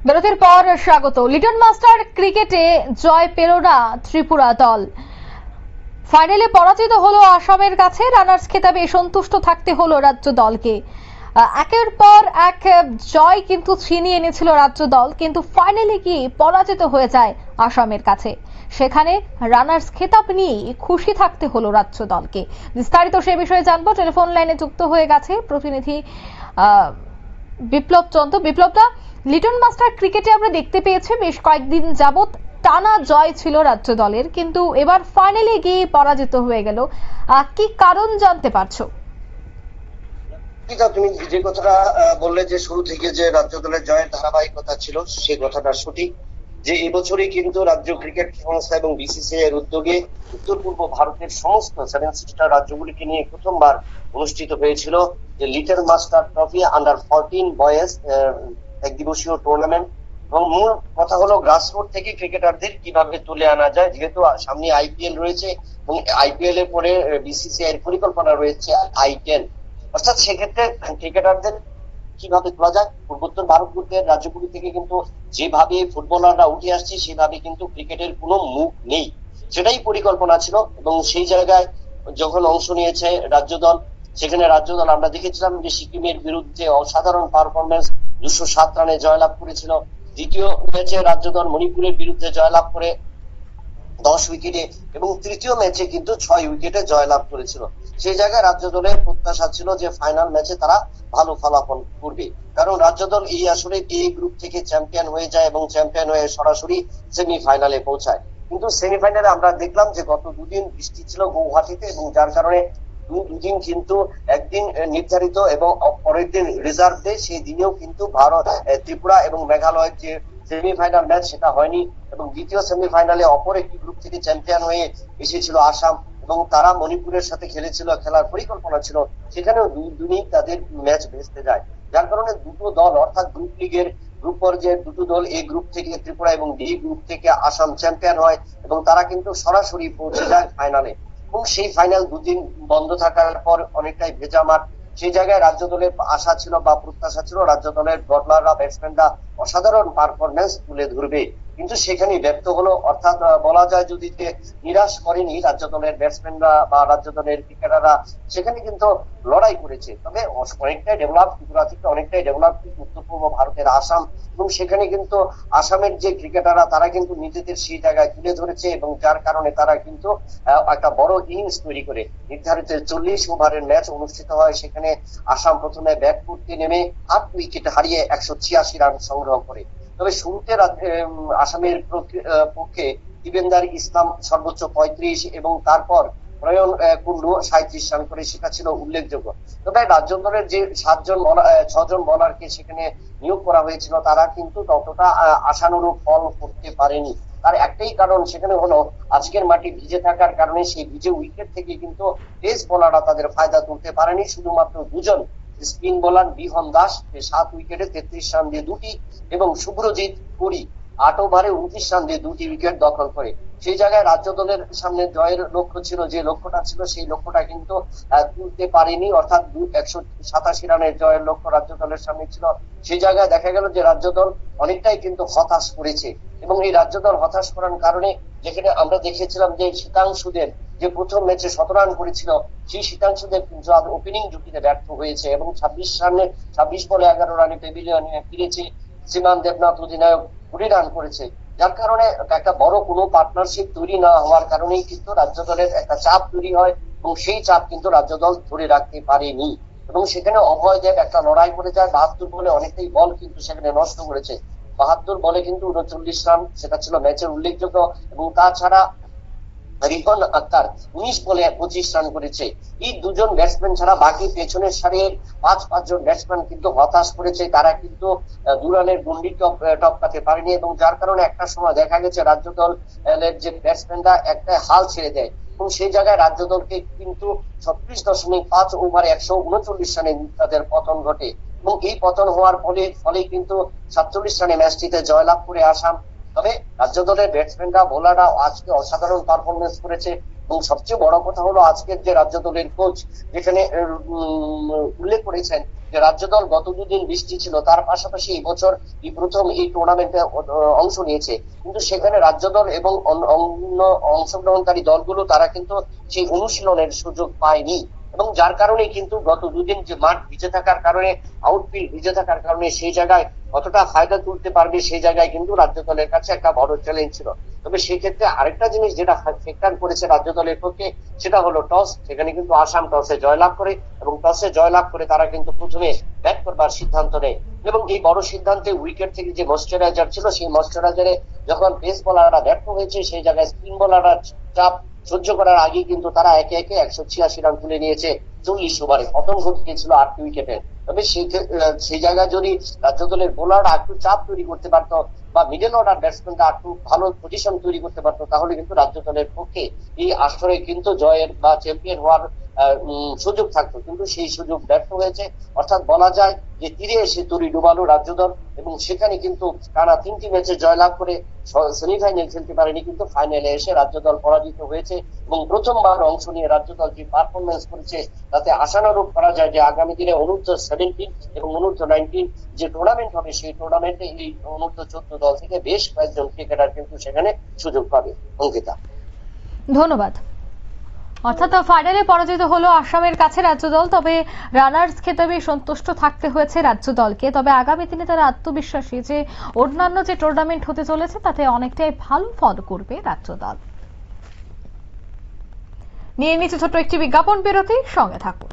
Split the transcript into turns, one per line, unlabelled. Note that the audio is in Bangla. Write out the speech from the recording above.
বিরতির পর স্বাগত। লিটন মাস্টার ক্রিকেটে জয় পেল না ত্রিপুরা দল। ফাইনালে পরাজিত হলো আসামের কাছে। রানার্স খেতাবে সন্তুষ্ট থাকতে হলো রাজ্য দলকে। একের পর এক জয় কিন্তু ছিনিয়ে এনেছিল রাজ্য দল, কিন্তু ফাইনালে গিয়ে পরাজিত হয়ে যায় আসামের কাছে। সেখানে রানার্স খেতাব নিয়ে খুশি থাকতে হলো রাজ্য দলকে। বিস্তারিত সে বিষয়ে জানবো। টেলিফোন লাইনে যুক্ত হয়ে গেছে প্রতিনিধি বিপ্লব চন্দ্র। বিপ্লবদা, লিটন মাস্টার ক্রিকেটে আমরা দেখতে পেয়েছি বেশ কয়েকদিন যাবত টানা জয় ছিল রাজ্য দলের, কিন্তু এবার ফাইনালে গিয়ে পরাজিত হয়ে গেল। কি কারণ জানতে পারছো?
তুমি যে কথাটা বললে যে শুরু থেকে যে রাজ্য দলের জয়ের ধারাবাহিকতা ছিল, সেই কথাটা সঠিক। যে এবছরই কিন্তু রাজ্য ক্রিকেট সংস্থা এবং বিসিসিআই এর উদ্যোগে উত্তর পূর্ব ভারতের সমস্ত 7 সিস্টার রাজ্যগুলিকে নিয়ে প্রথমবার অনুষ্ঠিত হয়েছিল যে little master trophy under 14 boys এক দিবসীয় টুর্নামেন্ট। এবং মূল কথা হলো গ্রাসরুট থেকে ক্রিকেটারদের কিভাবে তুলে আনা যায়, যেহেতু সামনে আইপিএল রয়েছে এবং আইপিএল এর পরে বিসিসিআই এর পরিকল্পনা রয়েছে I10, অর্থাৎ সেক্ষেত্রে ক্রিকেটারদের কিভাবে তোলা যায়। পূর্বোত্তর ভারতবর্ষের রাজ্যগুলি থেকে কিন্তু যেভাবে ফুটবলাররা উঠে আসছে সেভাবে কিন্তু ক্রিকেটের কোনো মুখ নেই, সেটাই পরিকল্পনা ছিল। এবং সেই জায়গায় যখন অংশ নিয়েছে রাজ্য দল, সেখানে রাজ্য দল আমরা দেখেছিলাম যে সিকিমের বিরুদ্ধে অসাধারণ পারফরমেন্স, 207 রানে জয়লাভ করেছিল। দ্বিতীয় ম্যাচে রাজ্য দল মণিপুরের বিরুদ্ধে জয়লাভ করে 10 উইকেটে, এবং তৃতীয় ম্যাচে কিন্তু 6 উইকেটে জয়লাভ করেছিল। সেই জায়গায় রাজ্য দলের প্রত্যাশা ছিল যে ফাইনাল ম্যাচে তারা ভালো ফলাফল করবে, কারণ রাজ্য দল এই আসলে এ গ্রুপ থেকে চ্যাম্পিয়ন হয়ে যায় এবং চ্যাম্পিয়ন হয়ে সরাসরি সেমিফাইনালে পৌঁছায়। কিন্তু সেমিফাইনালে আমরা দেখলাম যে গত দুদিন বৃষ্টি ছিল গৌহাটিতে, এবং যার কারণে দুদিন কিন্তু একদিন নির্ধারিত এবং পরের দিন রিজার্ভ ডে, সেই দিনেও কিন্তু ভারত ত্রিপুরা এবং মেঘালয়ের যে সেমিফাইনাল ম্যাচ সেটা হয়নি। এবং দ্বিতীয় সেমিফাইনালে অপর একটি গ্রুপ থেকে চ্যাম্পিয়ন হয়ে এসেছিল আসাম, এবং তারা মণিপুরের সাথে খেলেছিল, খেলার পরিকল্পনা ছিল, সেখানেও দুদিনই তাদের ম্যাচ ভেস্তে যায়। যার কারণে দুটো দল অর্থাৎ গ্রুপ লিগের গ্রুপ পর্যায়ের দুটো দল, এ গ্রুপ থেকে ত্রিপুরা এবং ডি গ্রুপ থেকে আসাম চ্যাম্পিয়ন হয়, এবং তারা কিন্তু সরাসরি পৌঁছে যায় ফাইনালে। এবং সেই ফাইনাল দুদিন বন্ধ থাকার পর অনেকটাই ভেজা মাঠ। সেই জায়গায় রাজ্য দলের আশা ছিল বা প্রত্যাশা ছিল রাজ্য দলের বলাররা, ব্যাটসম্যানরা অসাধারণ পারফরমেন্স তুলে ধরবে, কিন্তু সেখানে ব্যর্থ হলো। অর্থাৎ বলা যায় যদি নিরাশ করেনি রাজ্য দলের ব্যাটসম্যানরা বা রাজ্য দলের ক্রিকেটাররা, সেখানে কিন্তু লড়াই করেছে। তবে অনেকটাই ডেভেলপ ত্রিপুরা থেকে, অনেকটাই ডেভেলপ উত্তর পূর্ব ভারতের আসাম, এবং সেখানে কিন্তু আসামের যে ক্রিকেটাররা তারা কিন্তু নিজেদের সেই জায়গায় তুলে ধরেছে, এবং যার কারণে তারা কিন্তু একটা বড় ইনিংস তৈরি করে নির্ধারিত 40 ওভারের ম্যাচ অনুষ্ঠিত হয়। সেখানে আসাম প্রথমে ব্যাট করতে নেমে 8 উইকেট হারিয়ে 186 রান সংগ্রহ করে। তবে শুরুতে আসামের পক্ষে দিবেন্দার ইসলাম সর্বোচ্চ 35 এবং তারপর প্রয়ন কুন্ডু 37 রান করে, সেটা ছিল উল্লেখযোগ্য। তবে রাজ্য দলের যে 6জন বোলারকে সেখানে নিয়োগ করা হয়েছিল তারা কিন্তু ততটা আশানুরূপ ফল করতে পারেনি। তার একটাই কারণ সেখানে হলো আজকের মাটি ভিজে থাকার কারণে সেই ভিজে উইকেট থেকে কিন্তু পেস বোলাররা তাদের ফায়দা তুলতে পারেনি। শুধুমাত্র দুজন স্পিন বোলার বিহন দাস 7 উইকেটে 33 রান দিয়ে দুটি, এবং শুভ্রজিৎ পুরী 8 ওভারে 29 রান দিয়ে 2টি উইকেট দখল করে। সেই জায়গায় রাজ্য দলের সামনে জয়ের লক্ষ্য ছিল, যে লক্ষ্যটা ছিল সেই লক্ষ্যটা কিন্তু তুলতে পারেনি, অর্থাৎ 187 রানের জয়ের লক্ষ্য রাজ্য দলের সামনে ছিল। সেই জায়গায় দেখা গেল যে রাজ্য দল অনেকটাই কিন্তু হতাশ করেছে, এবং এই রাজ্য দল হতাশ করার কারণে যেখানে আমরা দেখেছিলাম যে শীতাংশুদের যে প্রথম ম্যাচে 17 রান করেছিল, সেই শীতাংশুদের কিন্তু ওপেনিং জুটিতে ব্যর্থ হয়েছে, এবং 26 বলে 11 রানে প্যাভিলিয়নে ফিরেছে। সীমান দেবনাথ অধিনায়ক 20 রান করেছে, যার কারণে একটা বড় কোনো পার্টনারশিপ তৈরি না হওয়ার কারণেই কিন্তু রাজ্য দলের একটা চাপ তৈরি হয়, এবং সেই চাপ কিন্তু রাজ্য দল ধরে রাখতে পারেনি। এবং সেখানে অভয় দেব একটা লড়াই করে যায় 72 বলে, অনেকটাই বল কিন্তু সেখানে নষ্ট করেছে। 72 বলে কিন্তু 39 রান, সেটা ছিল ম্যাচের উল্লেখযোগ্য। এবং তাছাড়া রিপন আক্তার 19 বলে 25 রান করেছে। এই দুজন ব্যাটসম্যান ছাড়া বাকি পেছনের সারির 5 জন ব্যাটসম্যান কিন্তু হতাশ করেছে, তারা কিন্তু 2 রানের গন্ডি টপকাতে পারেনি, এবং যার কারণে একটা সময় দেখা গেছে রাজ্য দলের যে ব্যাটসম্যানরা একটা হাল ছেড়ে দেয়, এবং সেই জায়গায় রাজ্য দলকে কিন্তু 36.5 ওভারে 139 রানে তাদের পতন ঘটে। এবং এই পতন হওয়ার ফলে কিন্তু 47 রানে ম্যাচটিতে জয়লাভ করে আসাম। তবে রাজ্য দলের ব্যাটসম্যানরা বোলাররা আজকে অসাধারণ পারফরমেন্স করেছে। এবং সবচেয়ে বড় কথা হলো আজকের যে রাজ্য দলের কোচ যেখানে উল্লেখ করেছেন যে রাজ্য দল গত দুদিন বৃষ্টি ছিল, তার পাশাপাশি এই বছর এই প্রথম এই টুর্নামেন্টে অংশ নিয়েছে, কিন্তু সেখানে রাজ্য দল এবং অন্য অংশগ্রহণকারী দলগুলো তারা কিন্তু সেই অনুশীলনের সুযোগ পায়নি, এবং যার কারণে কিন্তু গত দুদিন যে মাঠ ভিজে থাকার কারণে, আউটফিল্ড ভিজে থাকার কারণে সেই জায়গায় কতটা ফায়দা তুলতে পারবে সেই জায়গায় কিন্তু রাজ্য দলের কাছে একটা বড় চ্যালেঞ্জ ছিল। তবে সেই ক্ষেত্রে আরেকটা জিনিস যেটা ফ্যাক্টর করেছে রাজ্য দলের পক্ষে, সেটা হলো টস। সেখানে কিন্তু আসাম টসে জয়লাভ করে, এবং টসে জয়লাভ করে তারা কিন্তু প্রথমে ব্যাট করবার সিদ্ধান্ত নেয়, এবং এই বড় সিদ্ধান্তে উইকেট থেকে যে ময়েশ্চারাইজার ছিল সেই ময়েশ্চারাইজারে যখন পেস বোলাররা ব্যর্থ হয়েছে, সেই জায়গায় স্পিন বোলাররা চাপ সহ্য করার আগে কিন্তু তারা একে একে 186 রান তুলে নিয়েছে 40 ওভারে, পতন ঘটিয়েছিল 8 উইকেটে। তবে সেই জায়গায় যদি রাজ্য দলের বোলাররা একটু চাপ তৈরি করতে পারতো বা মিডল অর্ডার ব্যাটসম্যানরা একটু ভালো পজিশন তৈরি করতে পারতো, তাহলে কিন্তু রাজ্য দলের পক্ষে এই আসরে কিন্তু জয়ের বা চ্যাম্পিয়ন হওয়ার সুযোগ থাকতো, কিন্তু সেই সুযোগ ব্যর্থ হয়েছে। অর্থাৎ বলা যায় যে তীরে এসে তরি ডুবালো রাজ্য দল, এবং সেখানে কিন্তু টানা 3টি ম্যাচে জয়লাভ করে সেমিফাইনাল খেলতে পারেনি, কিন্তু ফাইনালে এসে রাজ্য দল পরাজিত হয়েছে। এবং প্রথমবার অংশ নিয়ে রাজ্য দল যে পারফরমেন্স করেছে তাতে আশানুরূপ করা যায় যে আগামী দিনে অনূর্ধ্ব 17 এবং অনূর্ধ্ব 19 যে টুর্নামেন্ট হবে, সেই টুর্নামেন্টে এই অনূর্ধ্ব 14 দল থেকে বেশ কয়েকজন ক্রিকেটার কিন্তু সেখানে সুযোগ পাবে। অঙ্কিতা,
ধন্যবাদ। অর্থাৎ ফাইনালে পরাজিত হলো আসামের কাছে রাজ্য দল, তবে রানার্স খেতাবে সন্তুষ্ট থাকতে হয়েছে রাজ্য দলকে। তবে আগামী দিনে তারা আত্মবিশ্বাসী যে অন্যান্য যে টুর্নামেন্ট হতে চলেছে তাতে অনেকটাই ভালো ফল করবে রাজ্য দল। নিয়ে নিচ্ছে ছোট্ট একটি বিজ্ঞাপন বিরতি, সঙ্গে থাকুন।